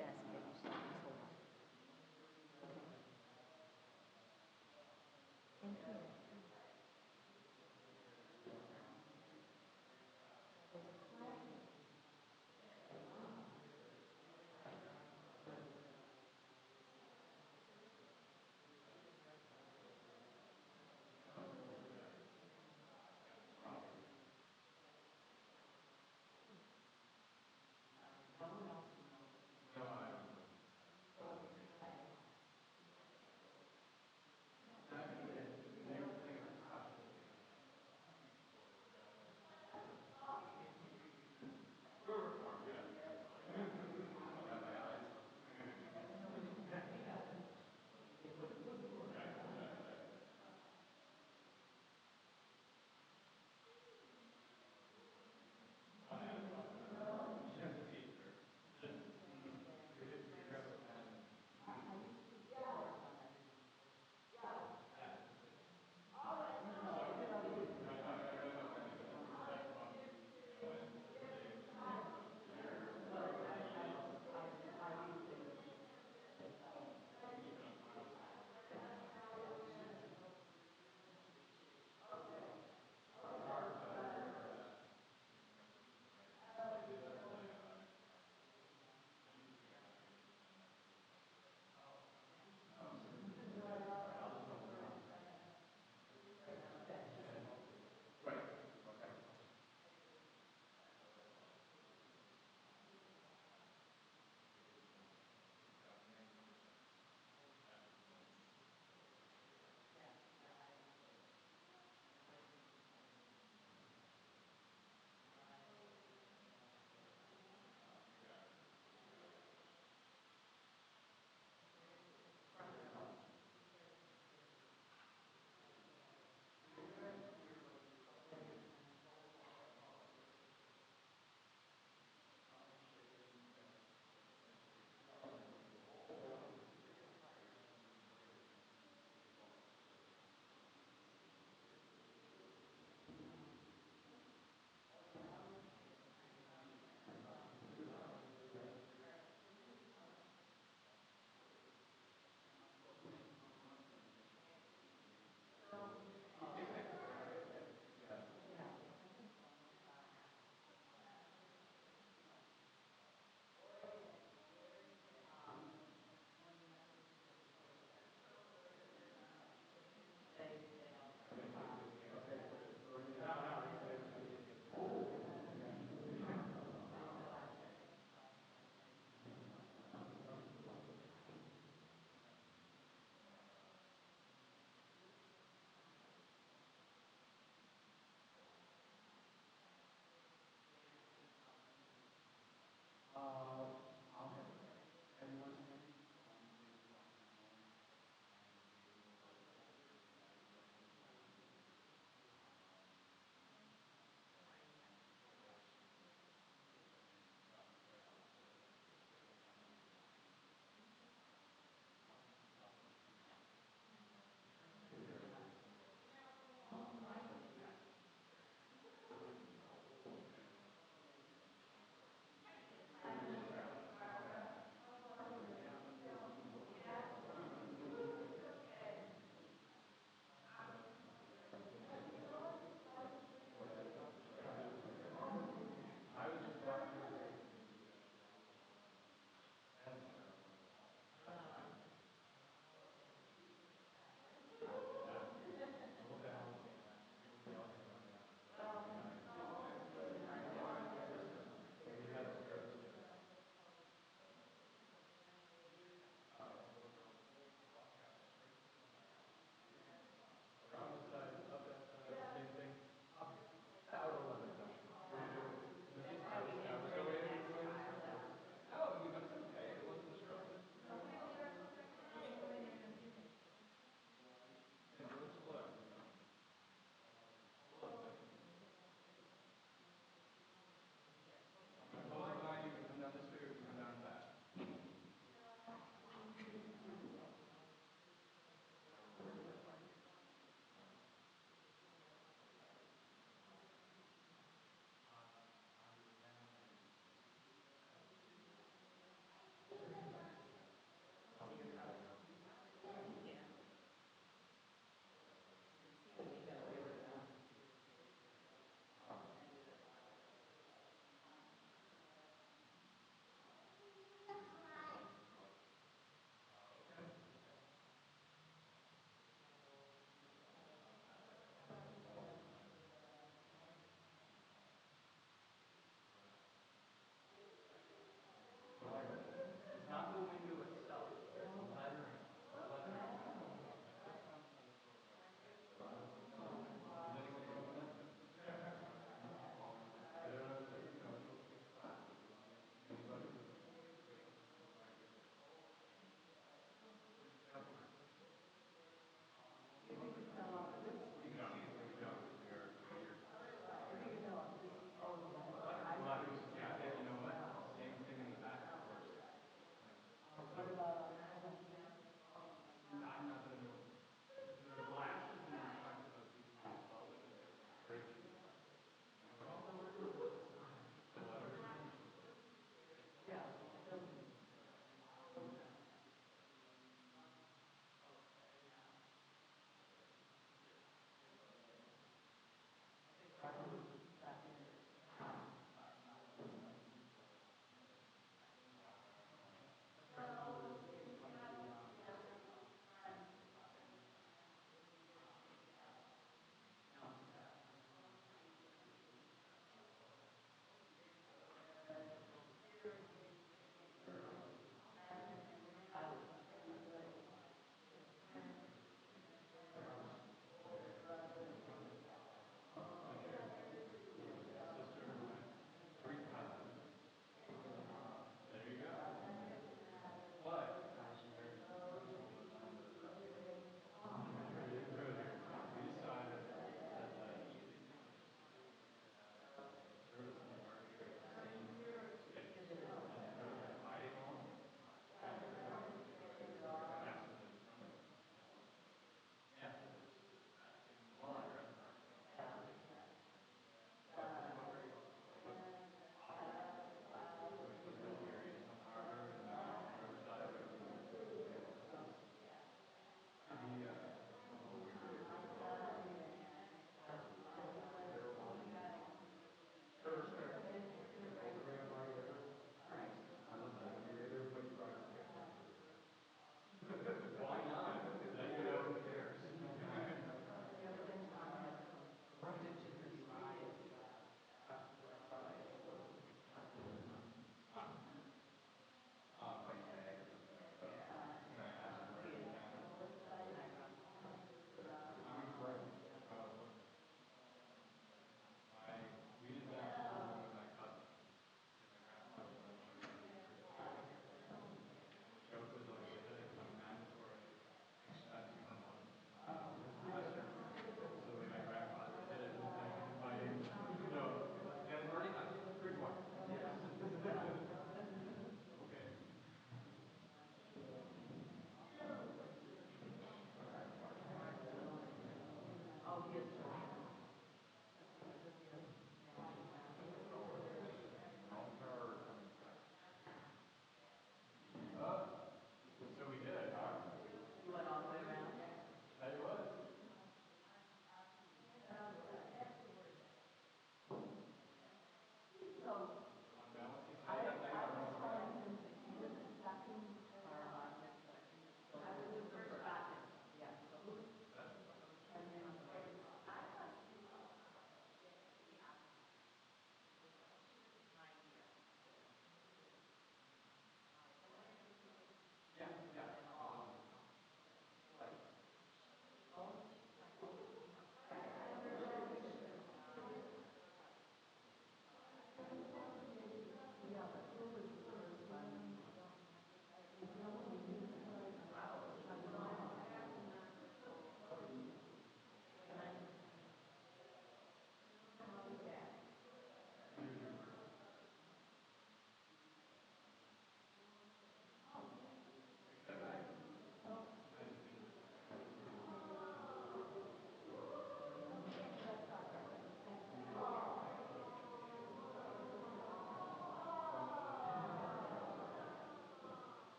desk that you saw before. Okay. Thank you.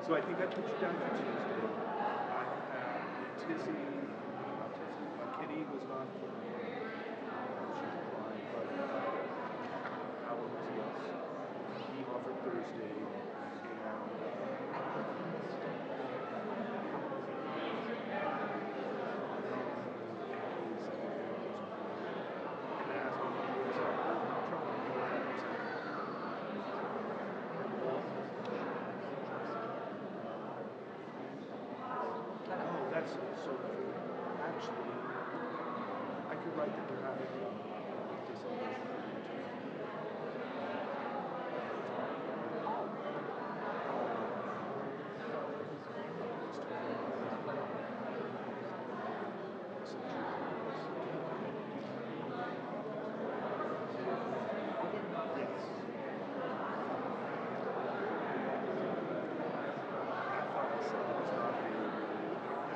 So I think I put you down for Tuesday. I have Tizzy, not Tizzy, Kitty was not for she's fine, but Howard was yes. He offered Thursday, that's so actually, I could write that you're having a birthday celebration.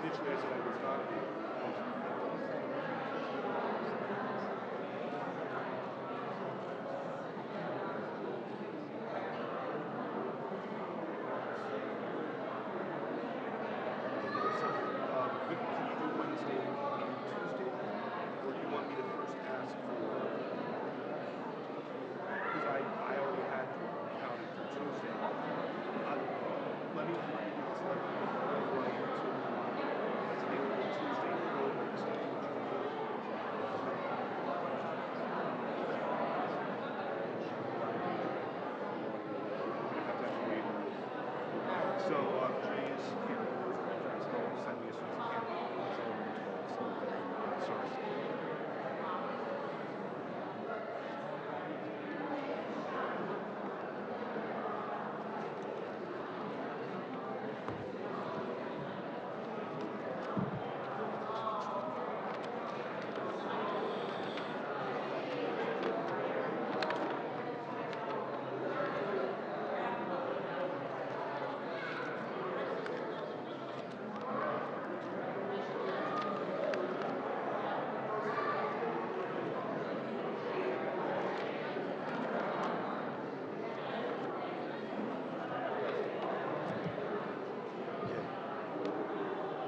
Initially, I said I was not can you do Wednesday and Tuesday? Or do you want me to first ask for, because I already had counted for Tuesday. Let me do this. Let me write to available Tuesday or Wednesday. So, Dre's send me as soon as he can. So, sorry.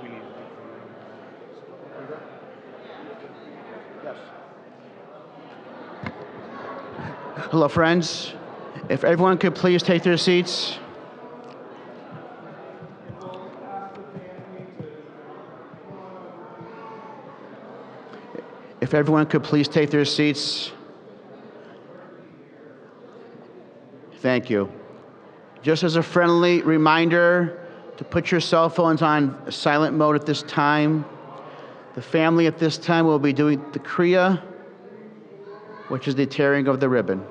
We need to Yes. Hello, friends. If everyone could please take their seats. If everyone could please take their seats. Thank you. Just as a friendly reminder to put your cell phones on silent mode at this time. The family at this time will be doing the Kriya, which is the tearing of the ribbon.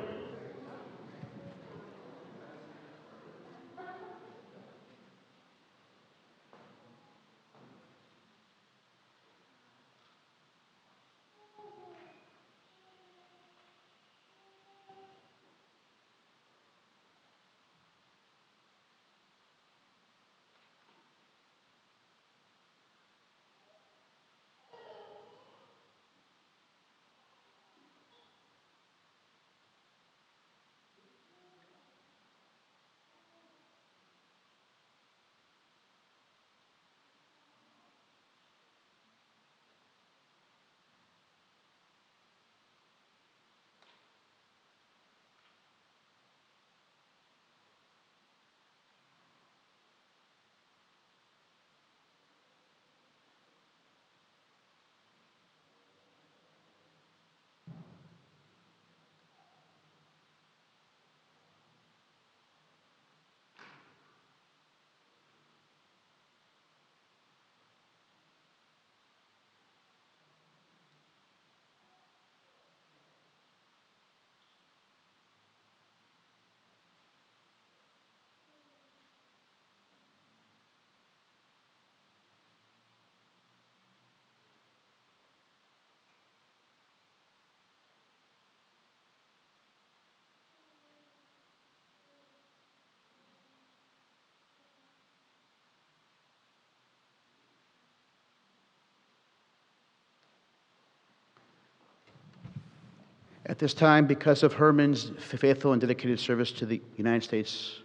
At this time, because of Herman's faithful and dedicated service to the United States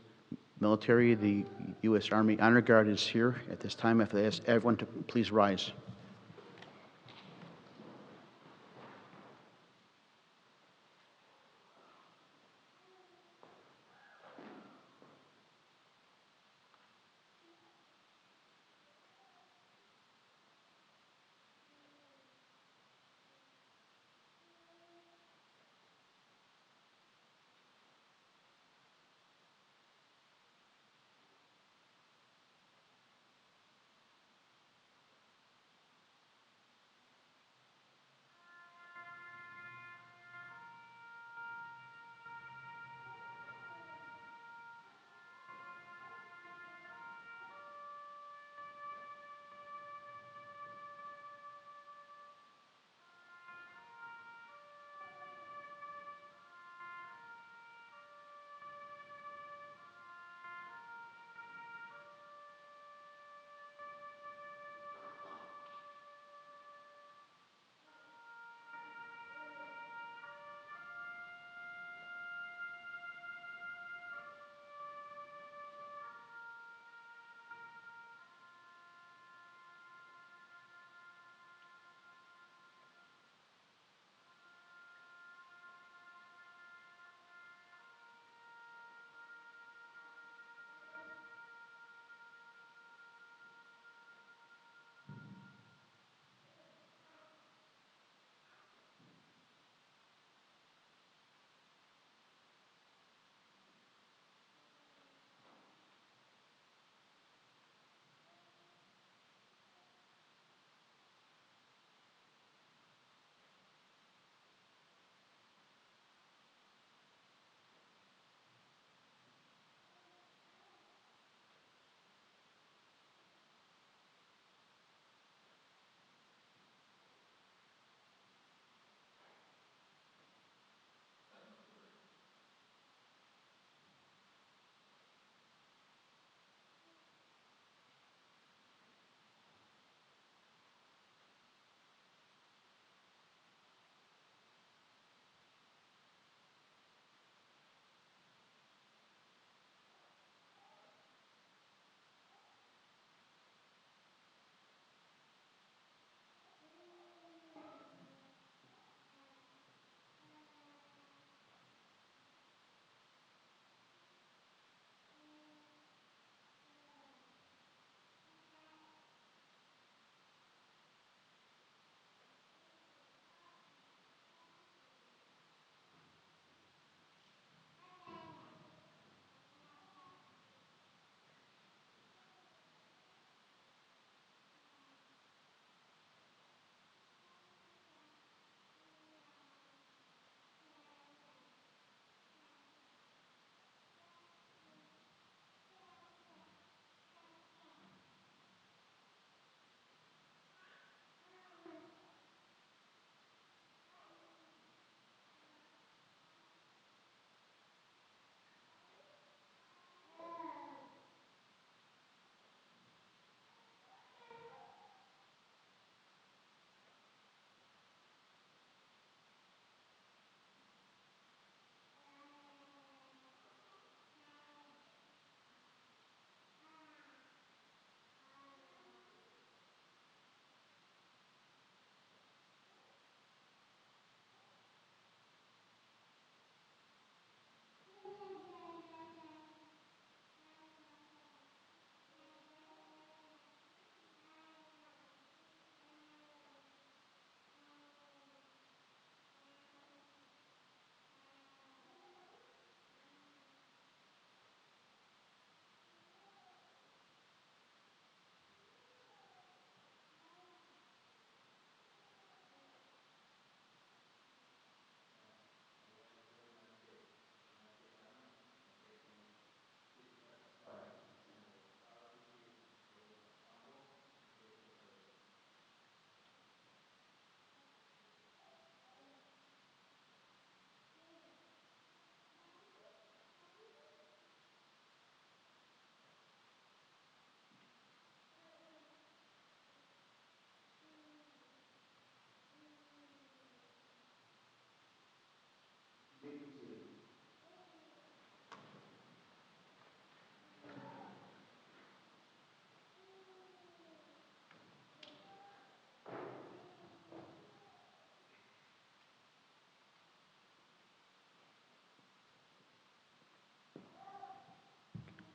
military, the U.S. Army Honor Guard is here at this time. If I ask everyone to please rise.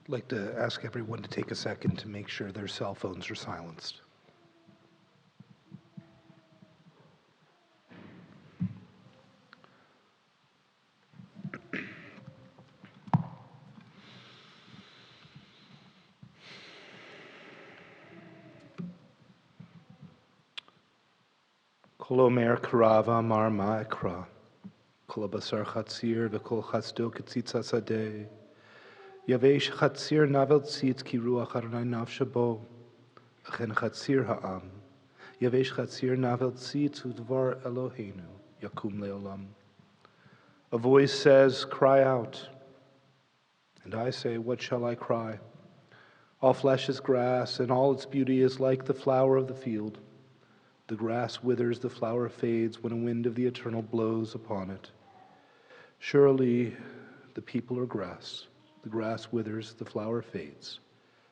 I'd like to ask everyone to take a second to make sure their cell phones are silenced. Kol omer karava mar ma'ekra, kol basar chatzir v'kol chatzdo ketzitza sadeh, yavesh chatzir navel tzitz ki ruach Adonai nafsha bo, achen chatzir ha'am, yavesh chatzir navel tzitz udvar Eloheinu, yakum leolam. A voice says, cry out. And I say, what shall I cry? All flesh is grass, and all its beauty is like the flower of the field. The grass withers, the flower fades when a wind of the eternal blows upon it. Surely the people are grass. The grass withers, the flower fades,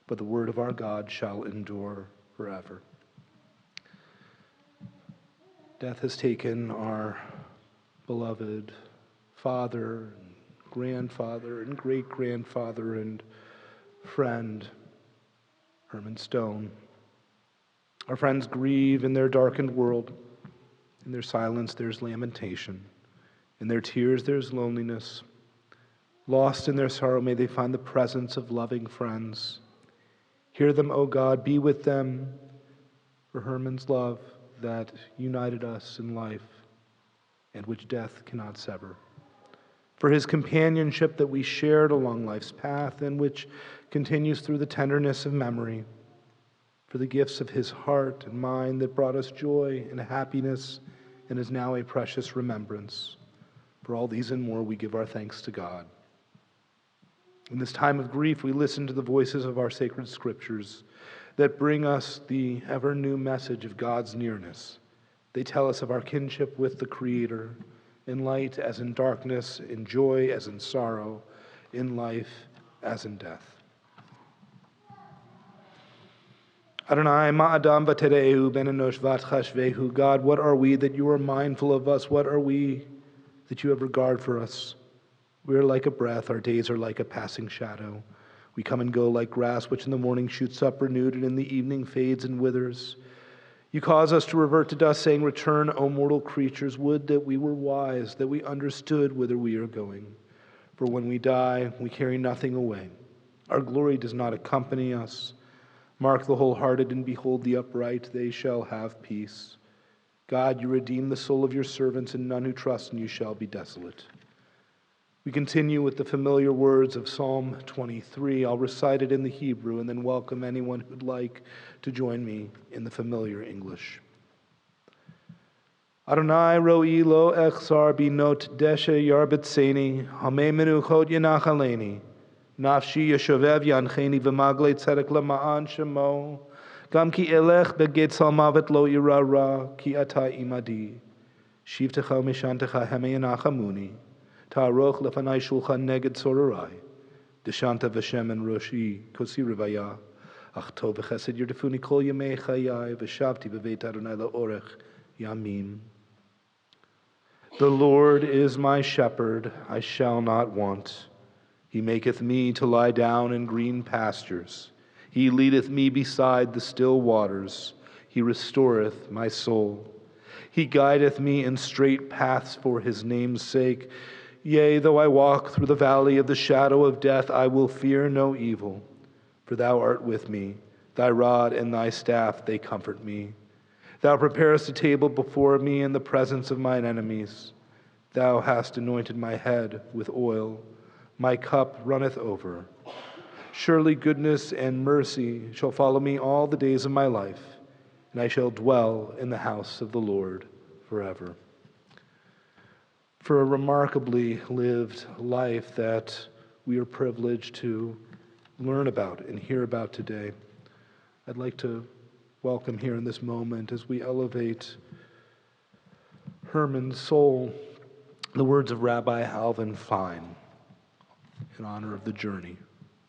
but the word of our God shall endure forever. Death has taken our beloved father, and grandfather, and great-grandfather, and friend, Herman Stone. Our friends grieve in their darkened world. In their silence, there's lamentation. In their tears, there's loneliness. Lost in their sorrow, may they find the presence of loving friends. Hear them, O God, be with them, for Herman's love that united us in life and which death cannot sever. For his companionship that we shared along life's path and which continues through the tenderness of memory. For the gifts of his heart and mind that brought us joy and happiness and is now a precious remembrance. For all these and more, we give our thanks to God. In this time of grief, we listen to the voices of our sacred scriptures that bring us the ever-new message of God's nearness. They tell us of our kinship with the Creator, in light as in darkness, in joy as in sorrow, in life as in death. Adonai, ma'adam v'tere'ehu ben enosh v'atchashvehu. God, what are we that you are mindful of us? What are we that you have regard for us? We are like a breath. Our days are like a passing shadow. We come and go like grass, which in the morning shoots up renewed and in the evening fades and withers. You cause us to revert to dust, saying, return, O mortal creatures. Would that we were wise, that we understood whither we are going. For when we die, we carry nothing away. Our glory does not accompany us. Mark the wholehearted and behold the upright, they shall have peace. God, you redeem the soul of your servants, and none who trust in you shall be desolate. We continue with the familiar words of Psalm 23. I'll recite it in the Hebrew and then welcome anyone who'd like to join me in the familiar English. Adonai ro'i lo echsar binot deshe yarbetseni, hamemenu chod yanachaleni. Nafshi yeshovev yancheni v'magle tzedek lema'an shemo. Gam ki elech beged salmavet lo irara, ki ata imadi. Shivtecha mishantecha heme yanachamuni. Ta'aroch lefanai shulchan neged sorarai. Deshanta v'shem en roshi kosi rivaya. Ach tov v'chesed yirtefuni kol yemei chayai v'shavti b'veit Adonai la'orech yamim. The Lord is my shepherd, I shall not want. He maketh me to lie down in green pastures. He leadeth me beside the still waters. He restoreth my soul. He guideth me in straight paths for his name's sake. Yea, though I walk through the valley of the shadow of death, I will fear no evil. For thou art with me. Thy rod and thy staff, they comfort me. Thou preparest a table before me in the presence of mine enemies. Thou hast anointed my head with oil. My cup runneth over. Surely goodness and mercy shall follow me all the days of my life, and I shall dwell in the house of the Lord forever. For a remarkably lived life that we are privileged to learn about and hear about today, I'd like to welcome here in this moment as we elevate Herman's soul, the words of Rabbi Alvin Fine in honor of the journey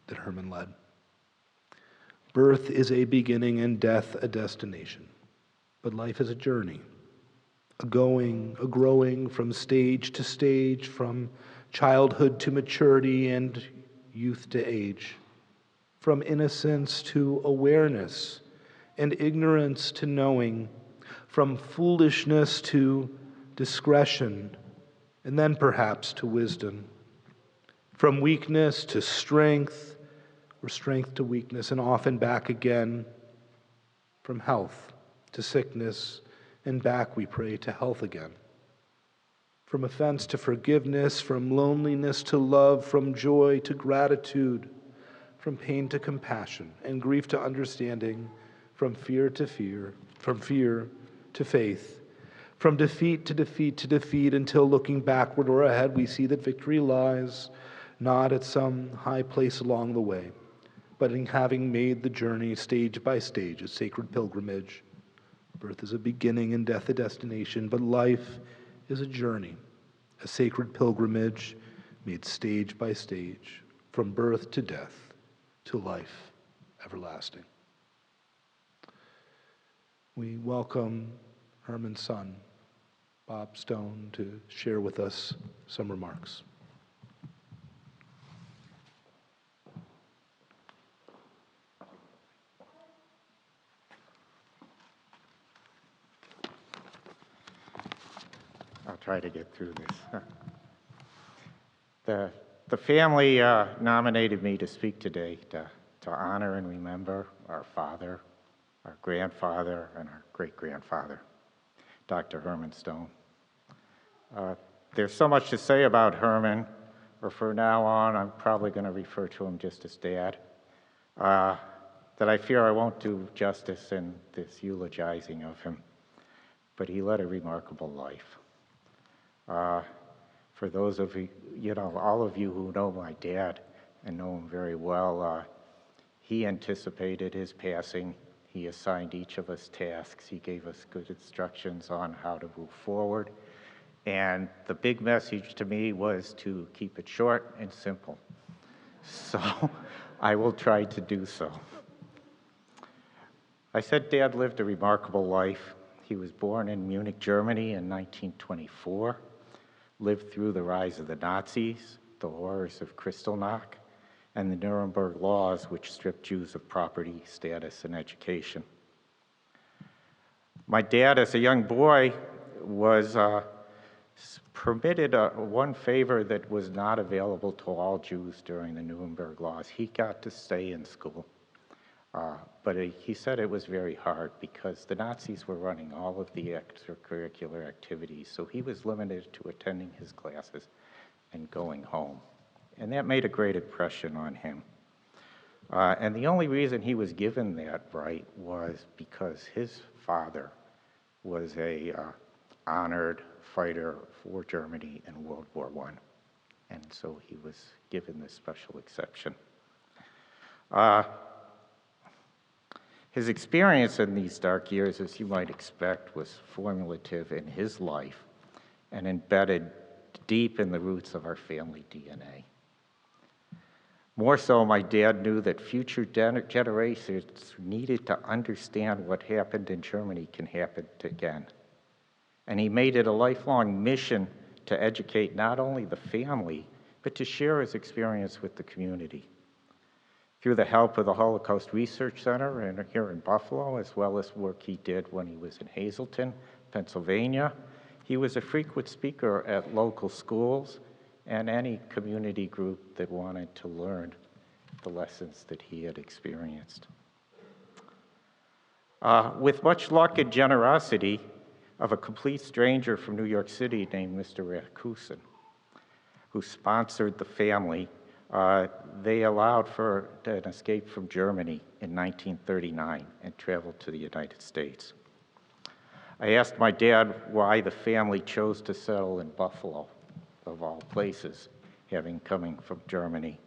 that Herman led. Birth is a beginning and death a destination, but life is a journey, a growing from stage to stage, from childhood to maturity and youth to age. from innocence to awareness, and ignorance to knowing, from foolishness to discretion, and then perhaps to wisdom, from weakness to strength, or strength to weakness, and often back again, from health to sickness, and back, we pray, to health again. From offense to forgiveness, from loneliness to love, from joy to gratitude, from pain to compassion, and grief to understanding, from fear to fear, from fear to faith, from defeat to defeat to defeat, until looking backward or ahead, we see that victory lies not at some high place along the way, but in having made the journey stage by stage, a sacred pilgrimage. Birth is a beginning and death a destination, but life is a journey, a sacred pilgrimage made stage by stage, from birth to death to life everlasting. We welcome Herman's son, Bob Stone, to share with us some remarks. I'll try to get through this. The family nominated me to speak today to honor and remember our father, our grandfather, and our great-grandfather, Dr. Herman Stone. There's so much to say about Herman, or from now on, I'm probably going to refer to him just as Dad, that I fear I won't do justice in this eulogizing of him, but he led a remarkable life. For those of you, all of you who know my dad and know him very well, he anticipated his passing. He assigned each of us tasks. He gave us good instructions on how to move forward. And the big message to me was to keep it short and simple. So I will try to do so. I said Dad lived a remarkable life. He was born in Munich, Germany in 1924. Lived through the rise of the Nazis, the horrors of Kristallnacht, and the Nuremberg laws, which stripped Jews of property, status, and education. My dad, as a young boy, was permitted one favor that was not available to all Jews during the Nuremberg laws. He got to stay in school. But he said it was very hard because the Nazis were running all of the extracurricular activities, so he was limited to attending his classes and going home. And that made a great impression on him. And the only reason he was given that right was because his father was a honored fighter for Germany in World War I. And so he was given this special exception. His experience in these dark years, as you might expect, was formative in his life and embedded deep in the roots of our family DNA. More so, my dad knew that future generations needed to understand what happened in Germany can happen again. And he made it a lifelong mission to educate not only the family, but to share his experience with the community. Through the help of the Holocaust Research Center here in Buffalo, as well as work he did when he was in Hazleton, Pennsylvania, he was a frequent speaker at local schools and any community group that wanted to learn the lessons that he had experienced. With much luck and generosity of a complete stranger from New York City named Mr. Rakusin, who sponsored the family, they allowed for an escape from Germany in 1939 and traveled to the United States. I asked my dad why the family chose to settle in Buffalo, of all places, coming from Germany.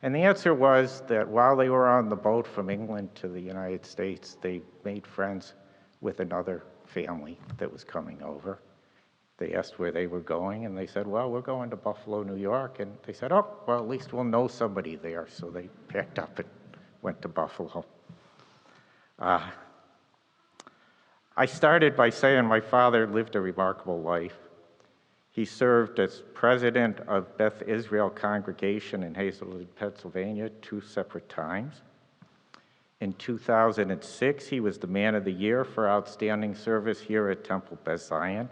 And the answer was that while they were on the boat from England to the United States, they made friends with another family that was coming over. They asked where they were going, and they said, well, we're going to Buffalo, New York. And they said, oh, well, at least we'll know somebody there. So they packed up and went to Buffalo. I started by saying my father lived a remarkable life. He served as president of Beth Israel Congregation in Hazleton, Pennsylvania, 2 separate times. In 2006, he was the Man of the Year for outstanding service here at Temple Beth Zion.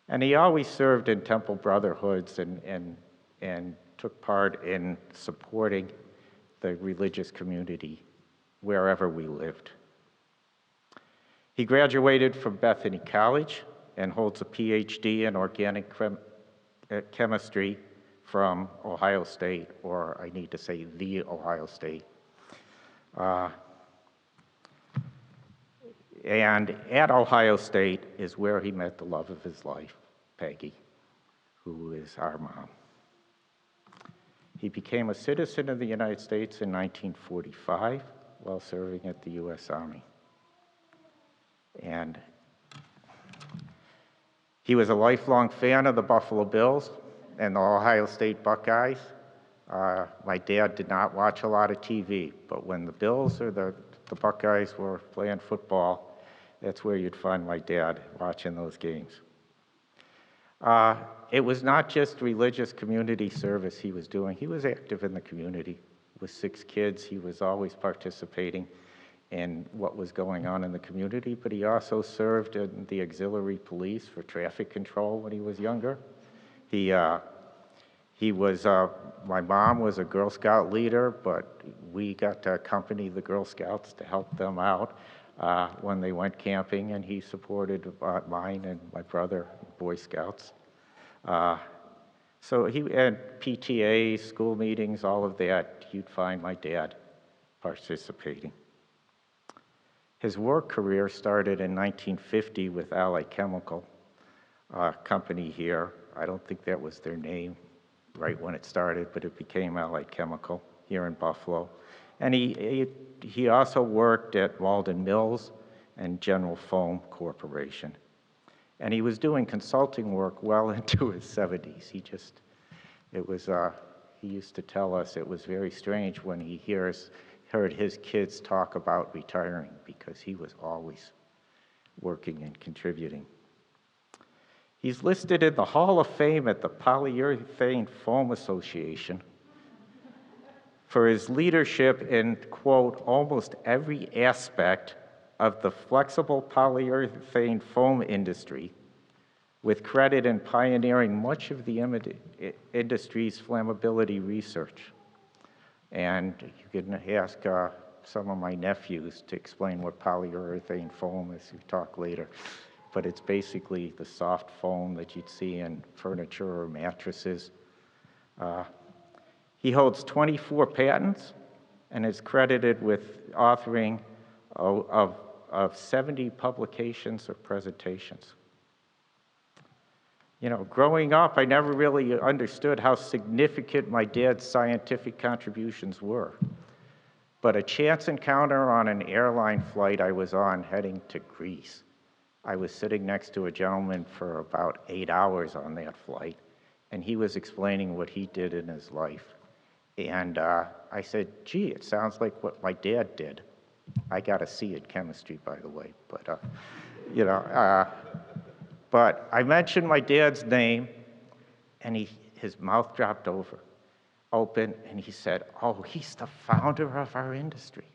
And he always served in Temple Brotherhoods and took part in supporting the religious community wherever we lived. He graduated from Bethany College and holds a PhD in organic chemistry from Ohio State, or I need to say the Ohio State. And at Ohio State is where he met the love of his life, Peggy, who is our mom. He became a citizen of the United States in 1945 while serving at the U.S. Army. And he was a lifelong fan of the Buffalo Bills and the Ohio State Buckeyes. My dad did not watch a lot of TV, but when the Bills or the Buckeyes were playing football, that's where you'd find my dad watching those games. It was not just religious community service he was doing. He was active in the community. With 6 kids, he was always participating in what was going on in the community, but he also served in the auxiliary police for traffic control when he was younger. My mom was a Girl Scout leader, but we got to accompany the Girl Scouts to help them out when they went camping, and he supported mine and my brother, Boy Scouts. So he had PTA, school meetings, all of that, you'd find my dad participating. His work career started in 1950 with Allied Chemical company here. I don't think that was their name right when it started, but it became Allied Chemical here in Buffalo. And he also worked at Walden Mills and General Foam Corporation. And he was doing consulting work well into his 70s. He used to tell us it was very strange when he heard his kids talk about retiring, because he was always working and contributing. He's listed in the Hall of Fame at the Polyurethane Foam Association for his leadership in, quote, almost every aspect of the flexible polyurethane foam industry, with credit in pioneering much of the industry's flammability research. And you can ask some of my nephews to explain what polyurethane foam is. We talk later. But it's basically the soft foam that you'd see in furniture or mattresses. He holds 24 patents and is credited with authoring of 70 publications or presentations. You know, growing up, I never really understood how significant my dad's scientific contributions were. But a chance encounter on an airline flight I was on heading to Greece. I was sitting next to a gentleman for about 8 hours on that flight, and he was explaining what he did in his life. And I said, gee, it sounds like what my dad did. I got a C in chemistry, by the way, but, but I mentioned my dad's name, and his mouth dropped open, and he said, oh, he's the founder of our industry.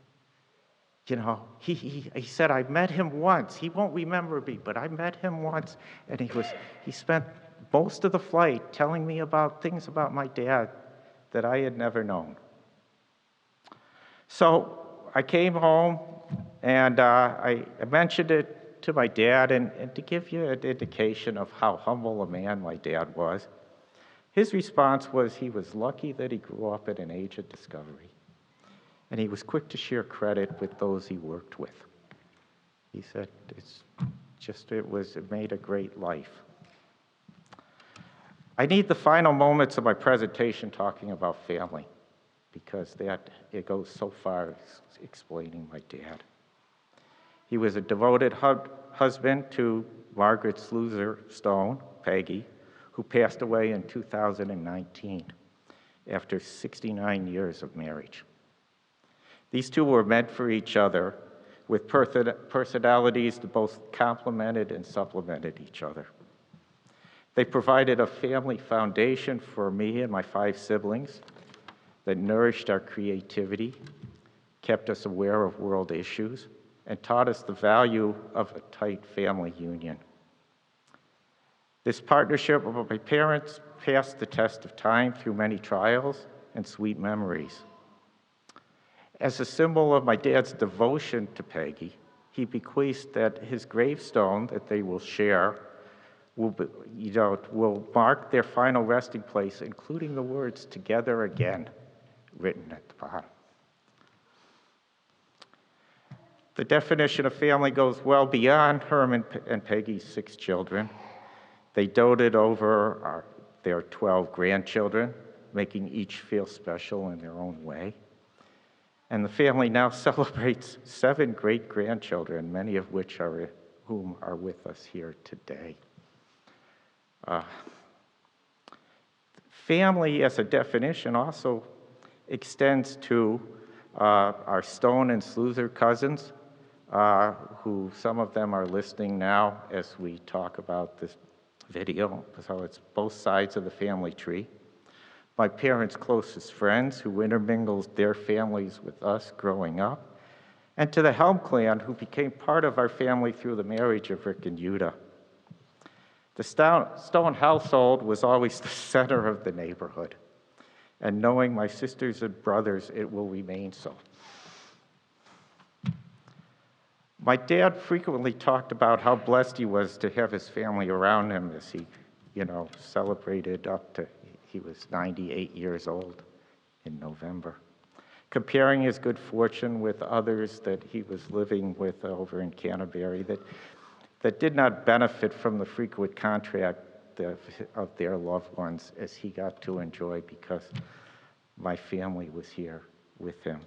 You know, he said, I met him once. He won't remember me, but I met him once, and he spent most of the flight telling me about things about my dad that I had never known. So I came home, and I mentioned it to my dad, and to give you an indication of how humble a man my dad was, his response was he was lucky that he grew up at an age of discovery. And he was quick to share credit with those he worked with. He said, it made a great life. I need the final moments of my presentation talking about family, because it goes so far as explaining my dad. He was a devoted husband to Margaret Sluicer Stone, Peggy, who passed away in 2019 after 69 years of marriage. These two were meant for each other, with personalities that both complemented and supplemented each other. They provided a family foundation for me and my 5 siblings that nourished our creativity, kept us aware of world issues, and taught us the value of a tight family union. This partnership of my parents passed the test of time through many trials and sweet memories. As a symbol of my dad's devotion to Peggy, he bequeathed that his gravestone that they will share will mark their final resting place, including the words "together again" written at the bottom. The definition of family goes well beyond Herman and Peggy's 6 children. They doted over their 12 grandchildren, making each feel special in their own way. And the family now celebrates 7 great-grandchildren, many of whom are with us here today. Family, as a definition, also extends to our Stone and Sluther cousins, who some of them are listening now as we talk about this video, so it's both sides of the family tree. My parents' closest friends who intermingled their families with us growing up, and to the Helm clan who became part of our family through the marriage of Rick and Yuta. The Stone household was always the center of the neighborhood, and knowing my sisters and brothers, it will remain so. My dad frequently talked about how blessed he was to have his family around him as he, celebrated he was 98 years old in November. Comparing his good fortune with others that he was living with over in Canterbury that did not benefit from the frequent contact of their loved ones as he got to enjoy because my family was here with him.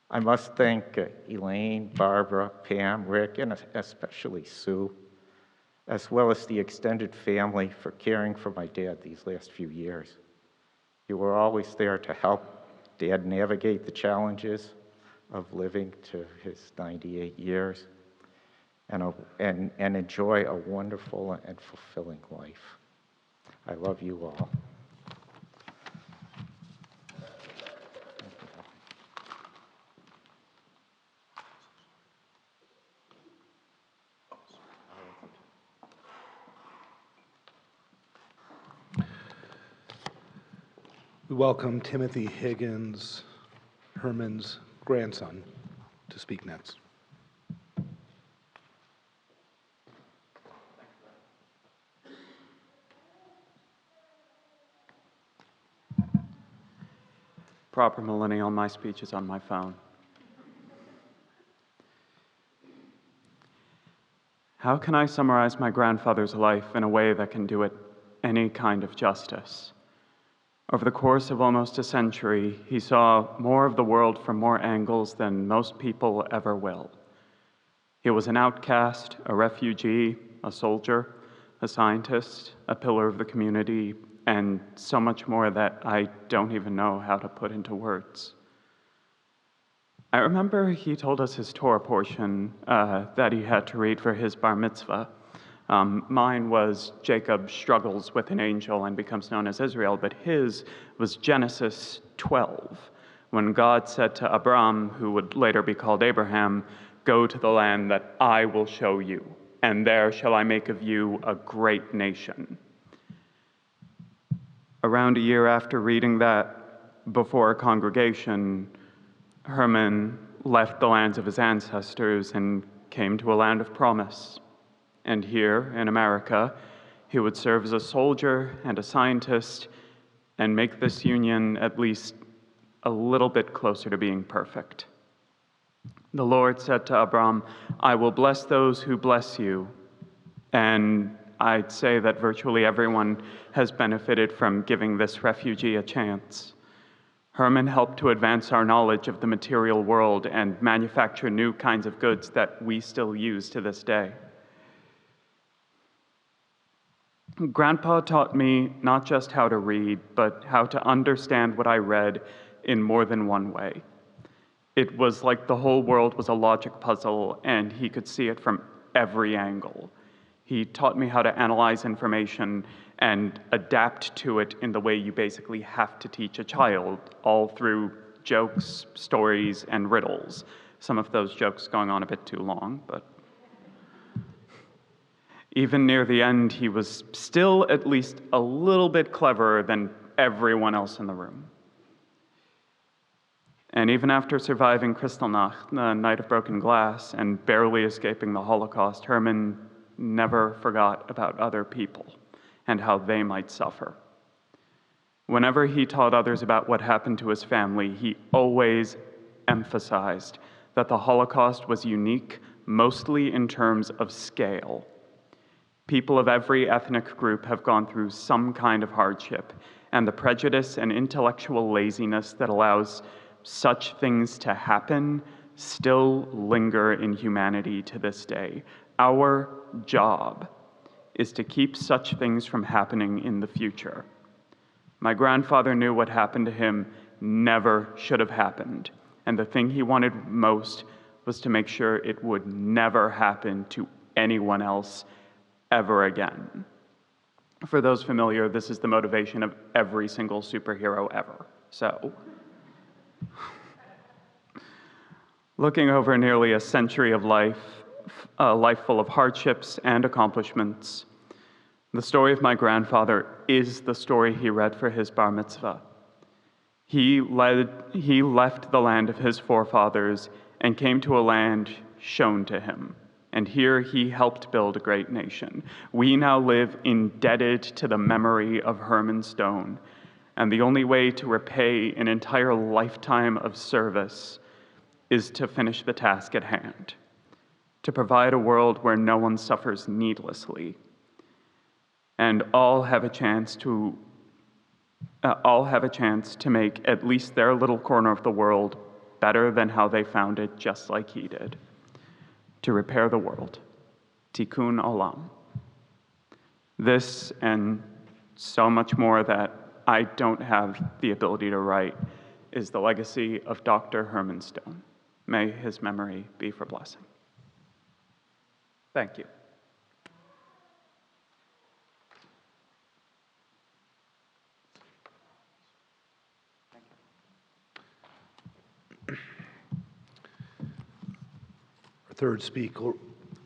I must thank Elaine, Barbara, Pam, Rick, and especially Sue, as well as the extended family for caring for my dad these last few years. You were always there to help Dad navigate the challenges of living to his 98 years and enjoy a wonderful and fulfilling life. I love you all. We welcome Timothy Higgins, Herman's grandson, to speak next. Proper millennial, my speech is on my phone. How can I summarize my grandfather's life in a way that can do it any kind of justice? Over the course of almost a century, he saw more of the world from more angles than most people ever will. He was an outcast, a refugee, a soldier, a scientist, a pillar of the community, and so much more that I don't even know how to put into words. I remember he told us his Torah portion that he had to read for his bar mitzvah. Mine was Jacob struggles with an angel and becomes known as Israel, but his was Genesis 12, when God said to Abram, who would later be called Abraham, "Go to the land that I will show you, and there shall I make of you a great nation." Around a year after reading that before a congregation, Herman left the lands of his ancestors and came to a land of promise. And here in America, he would serve as a soldier and a scientist and make this union at least a little bit closer to being perfect. The Lord said to Abram, "I will bless those who bless you." And I'd say that virtually everyone has benefited from giving this refugee a chance. Herman helped to advance our knowledge of the material world and manufacture new kinds of goods that we still use to this day. Grandpa taught me not just how to read, but how to understand what I read in more than one way. It was like the whole world was a logic puzzle, and he could see it from every angle. He taught me how to analyze information and adapt to it in the way you basically have to teach a child, all through jokes, stories, and riddles. Some of those jokes going on a bit too long, but even near the end, he was still at least a little bit cleverer than everyone else in the room. And even after surviving Kristallnacht, the Night of Broken Glass, and barely escaping the Holocaust, Herman never forgot about other people and how they might suffer. Whenever he taught others about what happened to his family, he always emphasized that the Holocaust was unique, mostly in terms of scale. People of every ethnic group have gone through some kind of hardship, and the prejudice and intellectual laziness that allows such things to happen still linger in humanity to this day. Our job is to keep such things from happening in the future. My grandfather knew what happened to him never should have happened, and the thing he wanted most was to make sure it would never happen to anyone else ever again. For those familiar, this is the motivation of every single superhero ever. So, looking over nearly a century of life, a life full of hardships and accomplishments, the story of my grandfather is the story he read for his bar mitzvah. He left the land of his forefathers and came to a land shown to him. And here he helped build a great nation. We now live indebted to the memory of Herman Stone, and the only way to repay an entire lifetime of service is to finish the task at hand, to provide a world where no one suffers needlessly, and all have a chance to make at least their little corner of the world better than how they found it, just like he did. To repair the world. Tikkun Olam. This and so much more that I don't have the ability to write is the legacy of Dr. Herman Stone. May his memory be for blessing. Thank you.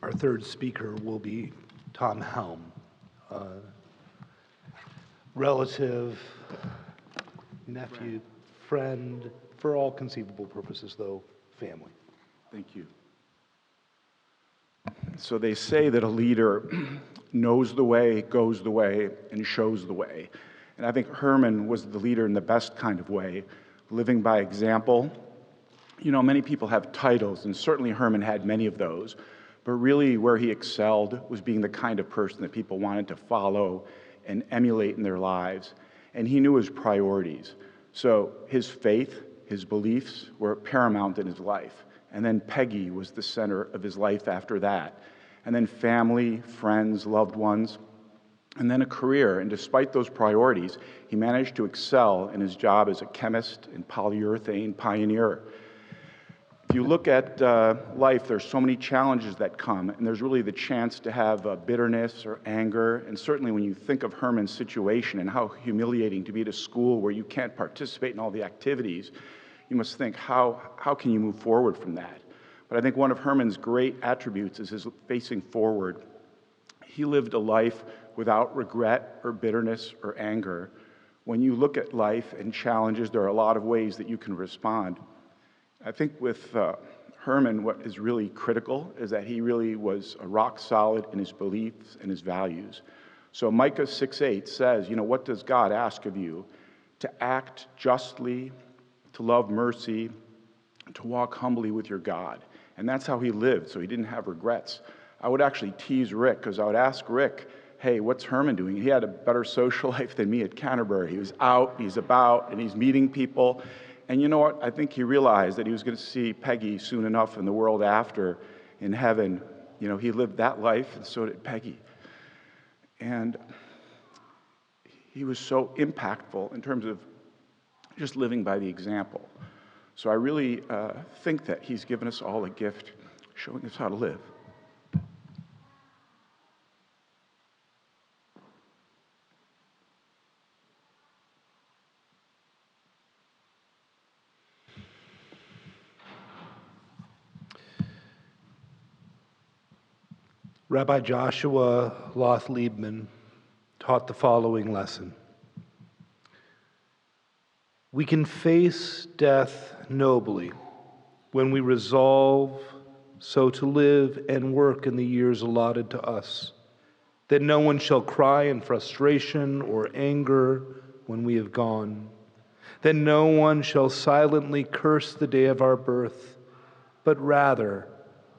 Our third speaker will be Tom Helm, relative, nephew, friend, for all conceivable purposes, though, family. Thank you. So they say that a leader knows the way, goes the way, and shows the way. And I think Herman was the leader in the best kind of way, living by example. You know, many people have titles, and certainly Herman had many of those, but really where he excelled was being the kind of person that people wanted to follow and emulate in their lives. And he knew his priorities. So his faith, his beliefs were paramount in his life. And then Peggy was the center of his life after that. And then family, friends, loved ones, and then a career. And despite those priorities, he managed to excel in his job as a chemist and polyurethane pioneer. If you look at life, there's so many challenges that come, and there's really the chance to have bitterness or anger. And certainly when you think of Herman's situation and how humiliating to be at a school where you can't participate in all the activities, you must think, how can you move forward from that? But I think one of Herman's great attributes is his facing forward. He lived a life without regret or bitterness or anger. When you look at life and challenges, there are a lot of ways that you can respond. I think with Herman, what is really critical is that he really was rock solid in his beliefs and his values. So Micah 6:8 says, you know, what does God ask of you? To act justly, to love mercy, to walk humbly with your God. And that's how he lived, so he didn't have regrets. I would actually tease Rick, because I would ask Rick, hey, what's Herman doing? He had a better social life than me at Canterbury. He was out, he's about, and he's meeting people. And you know what? I think he realized that he was going to see Peggy soon enough in the world after, in heaven. You know, he lived that life, and so did Peggy. And he was so impactful in terms of just living by the example. So I really think that he's given us all a gift, showing us how to live. Rabbi Joshua Loth-Liebman taught the following lesson. We can face death nobly when we resolve so to live and work in the years allotted to us, that no one shall cry in frustration or anger when we have gone, that no one shall silently curse the day of our birth, but rather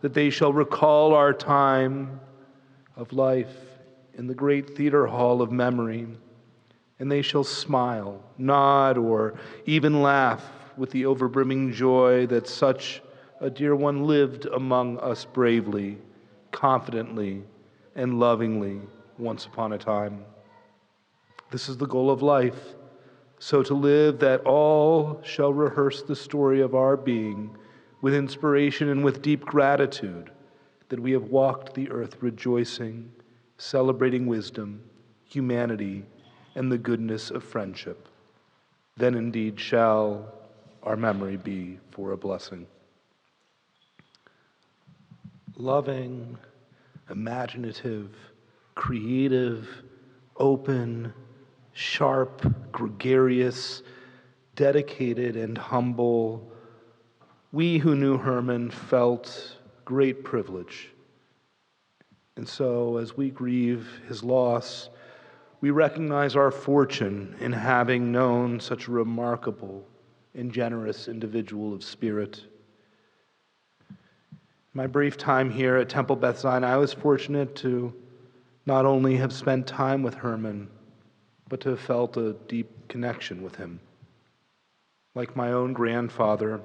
that they shall recall our time of life in the great theater hall of memory, and they shall smile, nod, or even laugh with the overbrimming joy that such a dear one lived among us bravely, confidently, and lovingly once upon a time. This is the goal of life, so to live that all shall rehearse the story of our being with inspiration and with deep gratitude that we have walked the earth rejoicing, celebrating wisdom, humanity, and the goodness of friendship. Then indeed shall our memory be for a blessing. Loving, imaginative, creative, open, sharp, gregarious, dedicated, and humble, we who knew Herman felt great privilege. And so, as we grieve his loss, we recognize our fortune in having known such a remarkable and generous individual of spirit. My brief time here at Temple Beth Zion, I was fortunate to not only have spent time with Herman, but to have felt a deep connection with him. Like my own grandfather,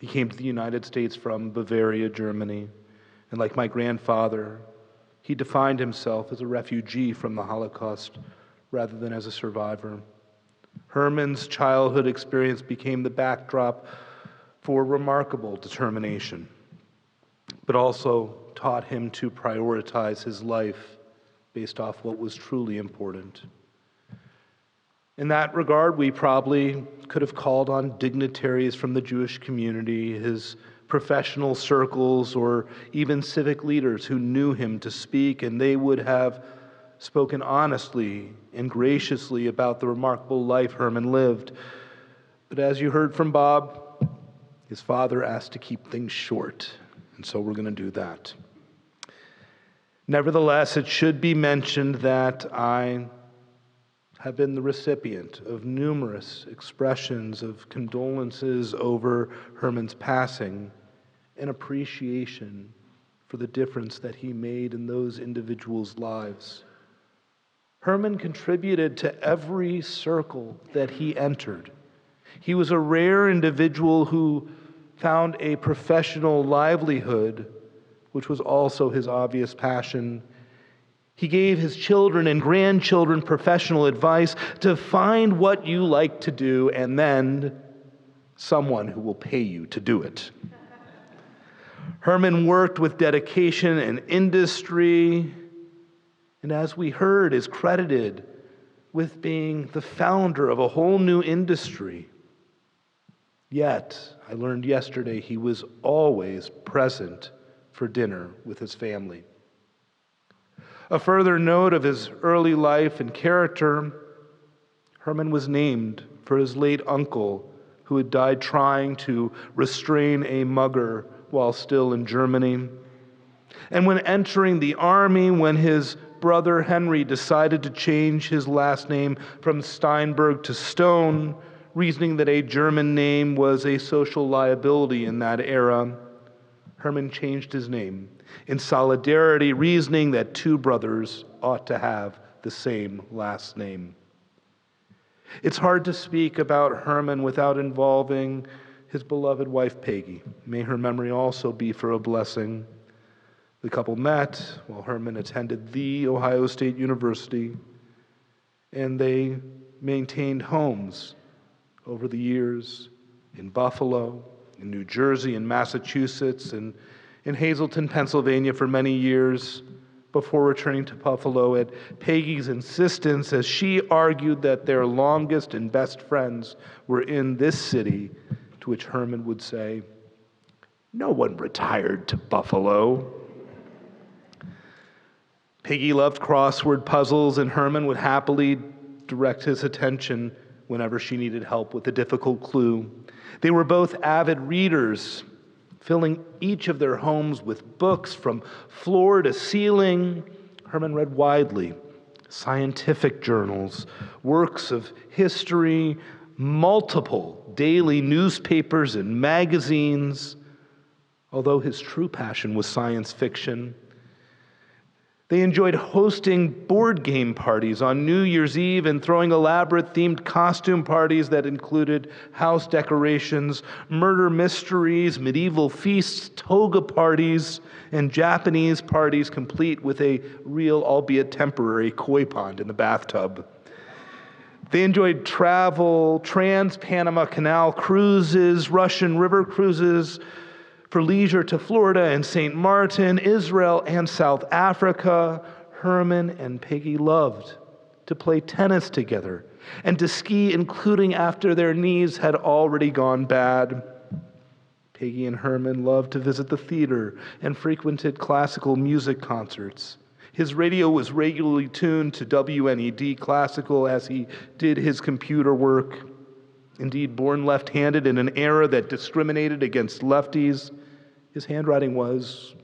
he came to the United States from Bavaria, Germany, and like my grandfather, he defined himself as a refugee from the Holocaust rather than as a survivor. Herman's childhood experience became the backdrop for remarkable determination, but also taught him to prioritize his life based off what was truly important. In that regard, we probably could have called on dignitaries from the Jewish community, his professional circles, or even civic leaders who knew him to speak, and they would have spoken honestly and graciously about the remarkable life Herman lived. But as you heard from Bob, his father asked to keep things short, and so we're going to do that. Nevertheless, it should be mentioned that I have been the recipient of numerous expressions of condolences over Herman's passing and appreciation for the difference that he made in those individuals' lives. Herman contributed to every circle that he entered. He was a rare individual who found a professional livelihood, which was also his obvious passion. He gave his children and grandchildren professional advice to find what you like to do and then someone who will pay you to do it. Herman worked with dedication and industry, and as we heard, is credited with being the founder of a whole new industry. Yet, I learned yesterday, he was always present for dinner with his family. A further note of his early life and character, Herman was named for his late uncle who had died trying to restrain a mugger while still in Germany. And when entering the army, when his brother Henry decided to change his last name from Steinberg to Stone, reasoning that a German name was a social liability in that era, Herman changed his name in solidarity, reasoning that two brothers ought to have the same last name. It's hard to speak about Herman without involving his beloved wife, Peggy. May her memory also be for a blessing. The couple met while Herman attended The Ohio State University, and they maintained homes over the years in Buffalo, in New Jersey, in Massachusetts, and in Hazleton, Pennsylvania for many years before returning to Buffalo at Peggy's insistence, as she argued that their longest and best friends were in this city, to which Herman would say, "No one retired to Buffalo." Peggy loved crossword puzzles, and Herman would happily direct his attention whenever she needed help with a difficult clue. They were both avid readers, filling each of their homes with books from floor to ceiling. Herman read widely, scientific journals, works of history, multiple daily newspapers and magazines. Although his true passion was science fiction, they enjoyed hosting board game parties on New Year's Eve and throwing elaborate themed costume parties that included house decorations, murder mysteries, medieval feasts, toga parties, and Japanese parties complete with a real, albeit temporary, koi pond in the bathtub. They enjoyed travel, trans-Panama Canal cruises, Russian river cruises, for leisure to Florida and St. Martin, Israel, and South Africa. Herman and Peggy loved to play tennis together and to ski, including after their knees had already gone bad. Peggy and Herman loved to visit the theater and frequented classical music concerts. His radio was regularly tuned to WNED Classical as he did his computer work. Indeed, born left-handed in an era that discriminated against lefties, his handwriting was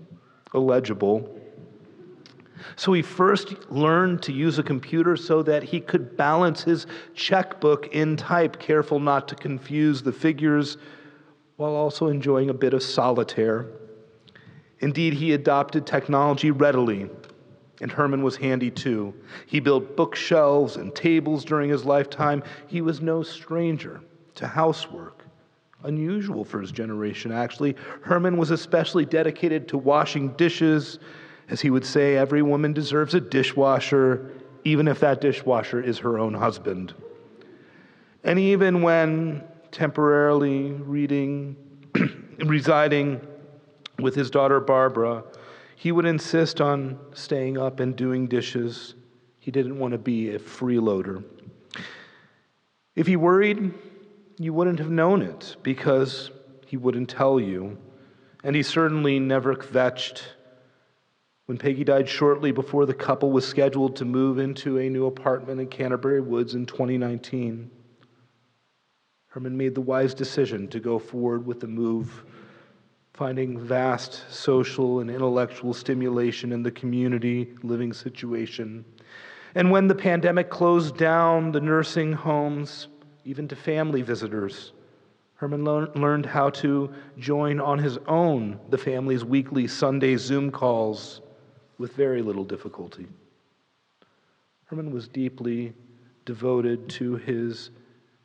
illegible. So he first learned to use a computer so that he could balance his checkbook in type, careful not to confuse the figures, while also enjoying a bit of solitaire. Indeed, he adopted technology readily, and Herman was handy too. He built bookshelves and tables during his lifetime. He was no stranger to housework. Unusual for his generation, actually. Herman was especially dedicated to washing dishes. As he would say, every woman deserves a dishwasher, even if that dishwasher is her own husband. And even when temporarily residing with his daughter Barbara, he would insist on staying up and doing dishes. He didn't want to be a freeloader. If he worried, you wouldn't have known it because he wouldn't tell you. And he certainly never kvetched. When Peggy died shortly before the couple was scheduled to move into a new apartment in Canterbury Woods in 2019, Herman made the wise decision to go forward with the move, finding vast social and intellectual stimulation in the community living situation. And when the pandemic closed down the nursing homes, even to family visitors, Herman learned how to join on his own the family's weekly Sunday Zoom calls with very little difficulty. Herman was deeply devoted to his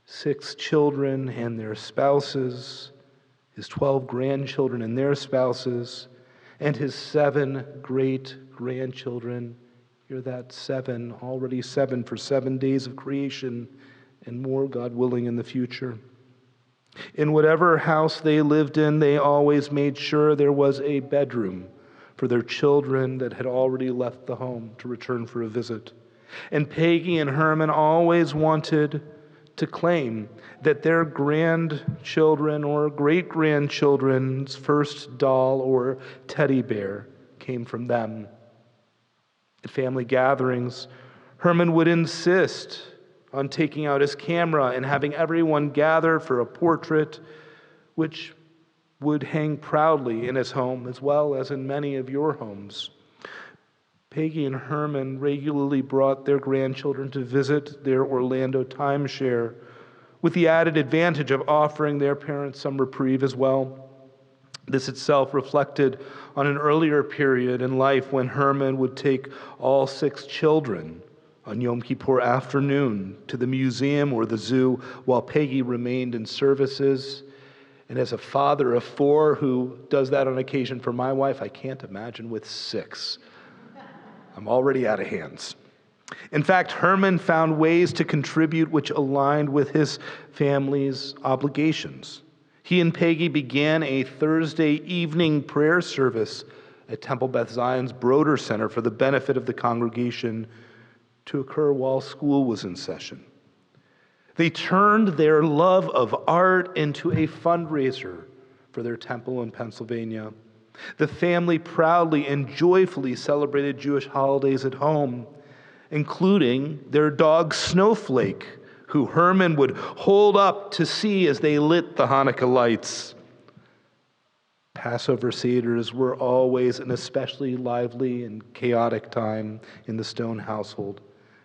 6 children and their spouses, his 12 grandchildren and their spouses, and his 7 great-grandchildren. Hear that? 7, already 7 for 7 days of creation, and more, God willing, in the future. In whatever house they lived in, they always made sure there was a bedroom for their children that had already left the home to return for a visit. And Peggy and Herman always wanted to claim that their grandchildren or great-grandchildren's first doll or teddy bear came from them. At family gatherings, Herman would insist on taking out his camera and having everyone gather for a portrait, which would hang proudly in his home as well as in many of your homes. Peggy and Herman regularly brought their grandchildren to visit their Orlando timeshare, with the added advantage of offering their parents some reprieve as well. This itself reflected on an earlier period in life when Herman would take all 6 children on Yom Kippur afternoon to the museum or the zoo while Peggy remained in services. And as a father of 4 who does that on occasion for my wife, I can't imagine with 6. I'm already out of hands. In fact, Herman found ways to contribute which aligned with his family's obligations. He and Peggy began a Thursday evening prayer service at Temple Beth Zion's Broder Center for the benefit of the congregation to occur while school was in session. They turned their love of art into a fundraiser for their temple in Pennsylvania. The family proudly and joyfully celebrated Jewish holidays at home, including their dog Snowflake, who Herman would hold up to see as they lit the Hanukkah lights. Passover Seders were always an especially lively and chaotic time in the Stone household,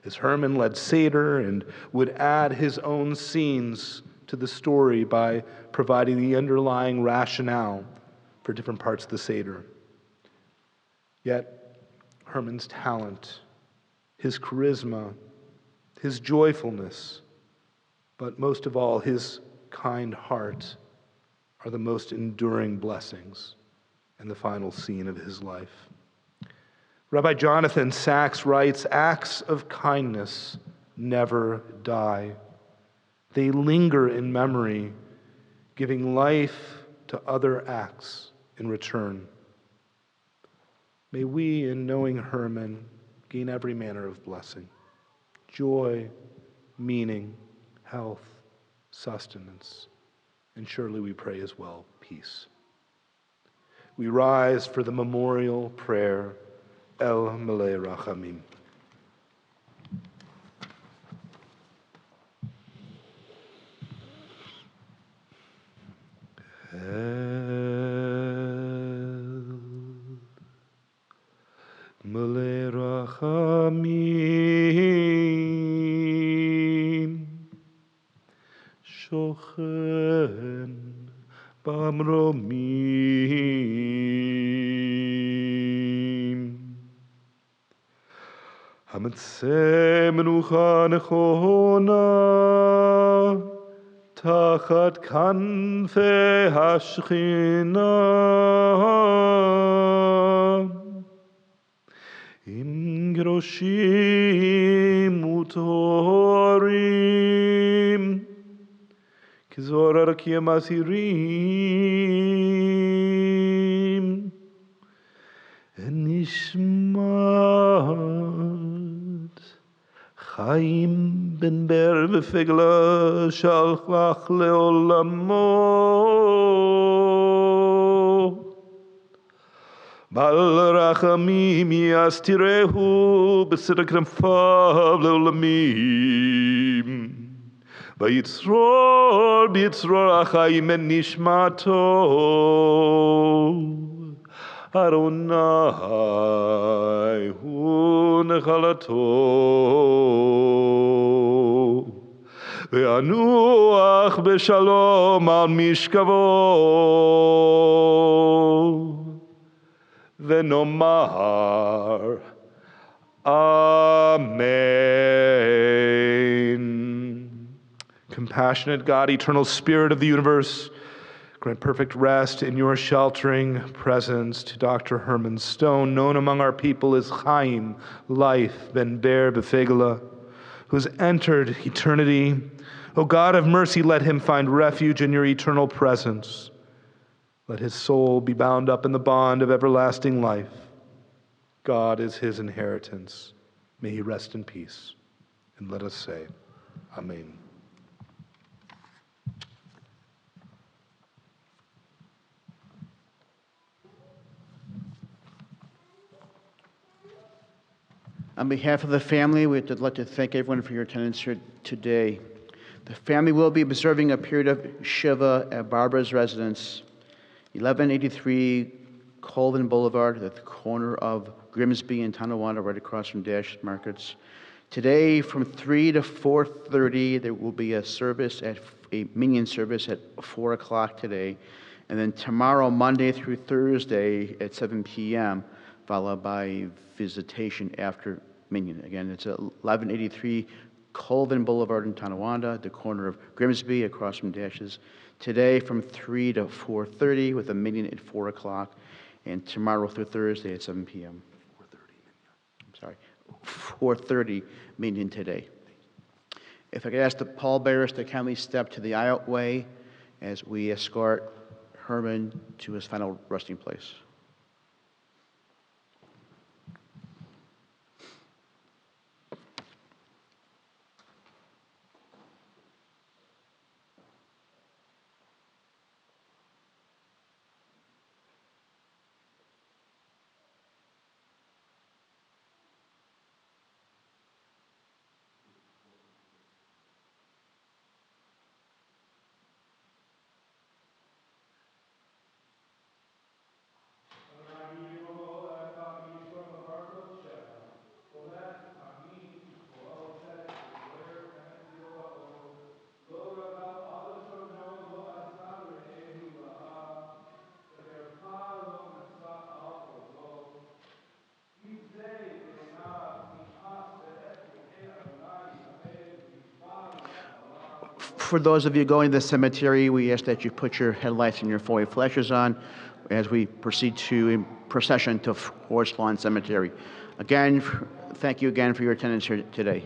as Herman led Seder and would add his own scenes to the story by providing the underlying rationale for different parts of the Seder. Yet, Herman's talent, his charisma, his joyfulness, but most of all, his kind heart are the most enduring blessings in the final scene of his life. Rabbi Jonathan Sacks writes, "Acts of kindness never die. They linger in memory, giving life to other acts in return." May we, in knowing Herman, gain every manner of blessing, joy, meaning, health, sustenance, and surely we pray as well, peace. We rise for the memorial prayer, El Melech Rachamim. Melech Rachamim, Shochen Bamromim, Hametzeh Menucha Nechona, Tachat Kanfei Hashchina, Im Geroshim Utorim, Kizor Arakim Asirim, Nishmat Chaim ben Ber v'Figla Shalchach le'olamo, Bal Rachamim yastirehu b'sidek knafav le'olamim, Vayitzror Achaim en nishmato, Adonai hu nechalato, ve'anuach b'shalom al mishkavo, ve'nomar Amen. Compassionate God, eternal Spirit of the universe, grant perfect rest in your sheltering presence to Dr. Herman Stone, known among our people as Chaim, life, ben Ber b'Fegela, who's entered eternity. O God of mercy, let him find refuge in your eternal presence. Let his soul be bound up in the bond of everlasting life. God is his inheritance. May he rest in peace. And let us say, Amen. On behalf of the family, we'd like to thank everyone for your attendance here today. The family will be observing a period of Shiva at Barbara's residence, 1183 Colvin Boulevard, at the corner of Grimsby and Tonawanda, right across from Dash Markets. Today, from 3 to 4:30, there will be a minion service at 4 o'clock today. And then tomorrow, Monday through Thursday at 7 p.m., followed by visitation after minion. Again, it's at 1183 Colvin Boulevard in Tonawanda, at the corner of Grimsby, across from Dash's. Today from 3 to 4:30 with a minion at 4 o'clock, and tomorrow through Thursday at 7 p.m. 4:30 minion today. If I could ask the pallbearers to kindly step to the aisleway as we escort Herman to his final resting place. For those of you going to the cemetery, we ask that you put your headlights and your foyer flashers on as we proceed in procession to Forest Lawn Cemetery. Again, thank you again for your attendance here today.